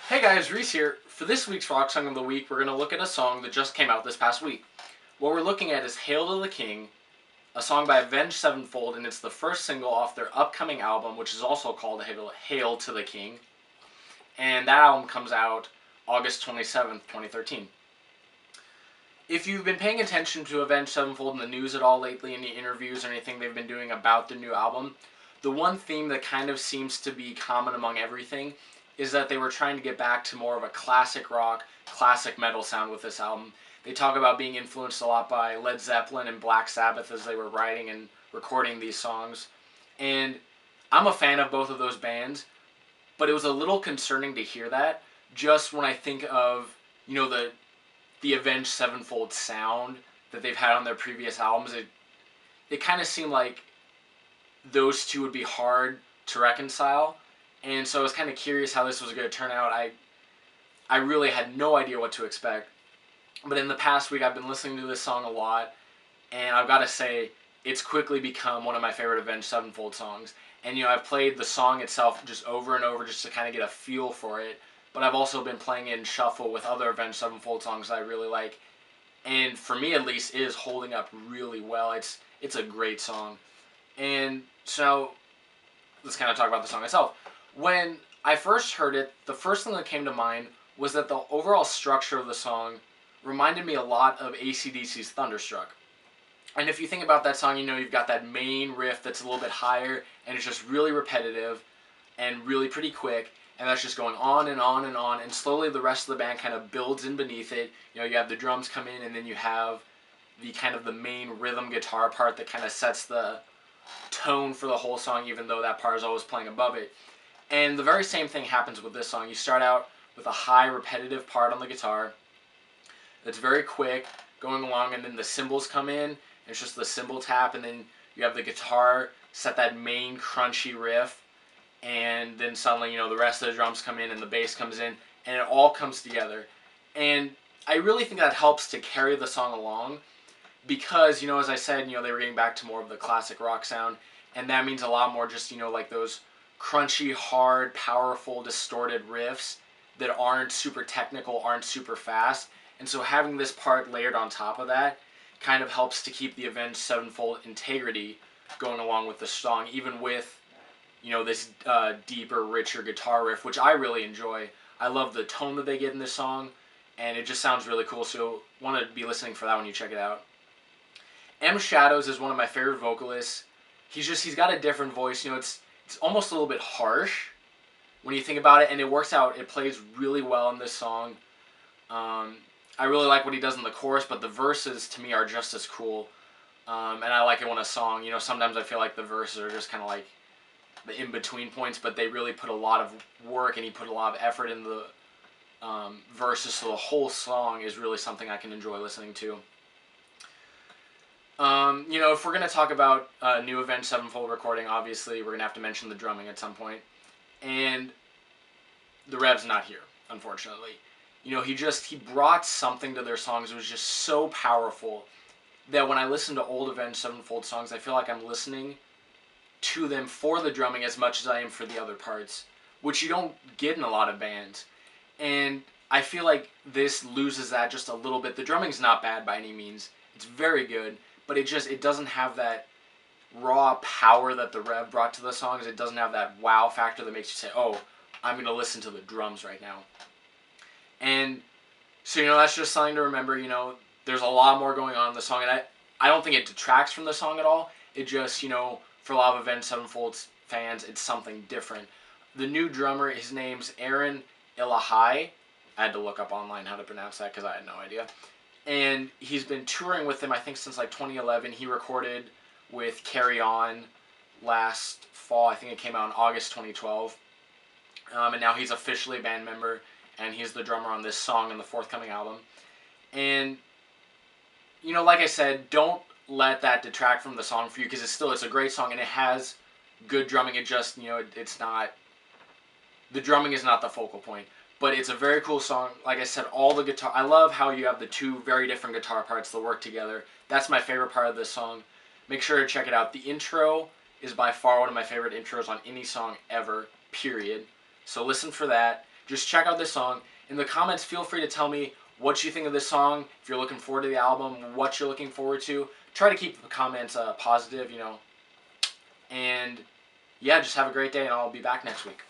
Hey guys, Reese here. For this week's Rock Song of the Week, we're going to look at a song that just came out this past week. What we're looking at is Hail to the King, a song by Avenged Sevenfold, and it's the first single off their upcoming album, which is also called Hail to the King. And that album comes out August 27th, 2013. If you've been paying attention to Avenged Sevenfold in the news at all lately, any interviews or anything they've been doing about the new album, the one theme that kind of seems to be common among everything is that they were trying to get back to more of a classic rock, classic metal sound with this album. They talk about being influenced a lot by Led Zeppelin and Black Sabbath as they were writing and recording these songs. And I'm a fan of both of those bands, but it was a little concerning to hear that just when I think of, the Avenged Sevenfold sound that they've had on their previous albums. It kind of seemed like those two would be hard to reconcile. And so I was kind of curious how this was going to turn out. I really had no idea what to expect. But in the past week, I've been listening to this song a lot, and I've got to say, it's quickly become one of my favorite Avenged Sevenfold songs. And, I've played the song itself just over and over just to kind of get a feel for it. But I've also been playing it in shuffle with other Avenged Sevenfold songs that I really like. And for me, at least, it is holding up really well. It's a great song. And so, let's kind of talk about the song itself. When I first heard it, the first thing that came to mind was that the overall structure of the song reminded me a lot of AC/DC's Thunderstruck. And if you think about that song, you've got that main riff that's a little bit higher, and it's just really repetitive and really pretty quick, and that's just going on and on and on, and slowly the rest of the band kind of builds in beneath it. You have the drums come in, and then you have the kind of the main rhythm guitar part that kind of sets the tone for the whole song, even though that part is always playing above it. And the very same thing happens with this song. You start out with a high repetitive part on the guitar that's very quick, going along, and then the cymbals come in, and it's just the cymbal tap, and then you have the guitar set that main crunchy riff, and then suddenly, the rest of the drums come in and the bass comes in, and it all comes together. And I really think that helps to carry the song along because, as I said, they were getting back to more of the classic rock sound, and that means a lot more just, like those crunchy, hard, powerful, distorted riffs that aren't super technical, aren't super fast. And so having this part layered on top of that kind of helps to keep the Avenged Sevenfold integrity going along with the song, even with, this deeper, richer guitar riff, which I really enjoy. I love the tone that they get in this song, and it just sounds really cool, so want to be listening for that when you check it out. M. Shadows is one of my favorite vocalists. He's got a different voice. It's almost a little bit harsh when you think about it, and it works out. It plays really well in this song. I really like what he does in the chorus, but the verses to me are just as cool. And I like it when a song, sometimes I feel like the verses are just kind of like the in-between points, but they really put a lot of work, and he put a lot of effort into the verses, so the whole song is really something I can enjoy listening to. If we're going to talk about new Avenged Sevenfold recording, obviously we're going to have to mention the drumming at some point. And the Rev's not here, unfortunately. He brought something to their songs that was just so powerful that when I listen to old Avenged Sevenfold songs, I feel like I'm listening to them for the drumming as much as I am for the other parts, which you don't get in a lot of bands. And I feel like this loses that just a little bit. The drumming's not bad by any means. It's very good, but it doesn't have that raw power that the Rev brought to the songs. It doesn't have that wow factor that makes you say, oh, I'm going to listen to the drums right now. And so, that's just something to remember. There's a lot more going on in the song, and I don't think it detracts from the song at all. It just, for a lot of Avenged Sevenfold fans, it's something different. The new drummer, his name's Aaron Ilahai. I had to look up online how to pronounce that because I had no idea. And he's been touring with them, I think, since like 2011. He recorded with Carry On last fall. I think it came out in August 2012. And now he's officially a band member, and he's the drummer on this song in the forthcoming album. And, like I said, don't let that detract from the song for you, because it's a great song, and it has good drumming. It just, it's not, the drumming is not the focal point. But it's a very cool song. Like I said, all the guitar, I love how you have the two very different guitar parts that work together. That's my favorite part of this song. Make sure to check it out. The intro is by far one of my favorite intros on any song ever, period. So listen for that. just check out this song. In the comments, feel free to tell me what you think of this song, if you're looking forward to the album, what you're looking forward to. Try to keep the comments positive, you know. And yeah, just have a great day, and I'll be back next week.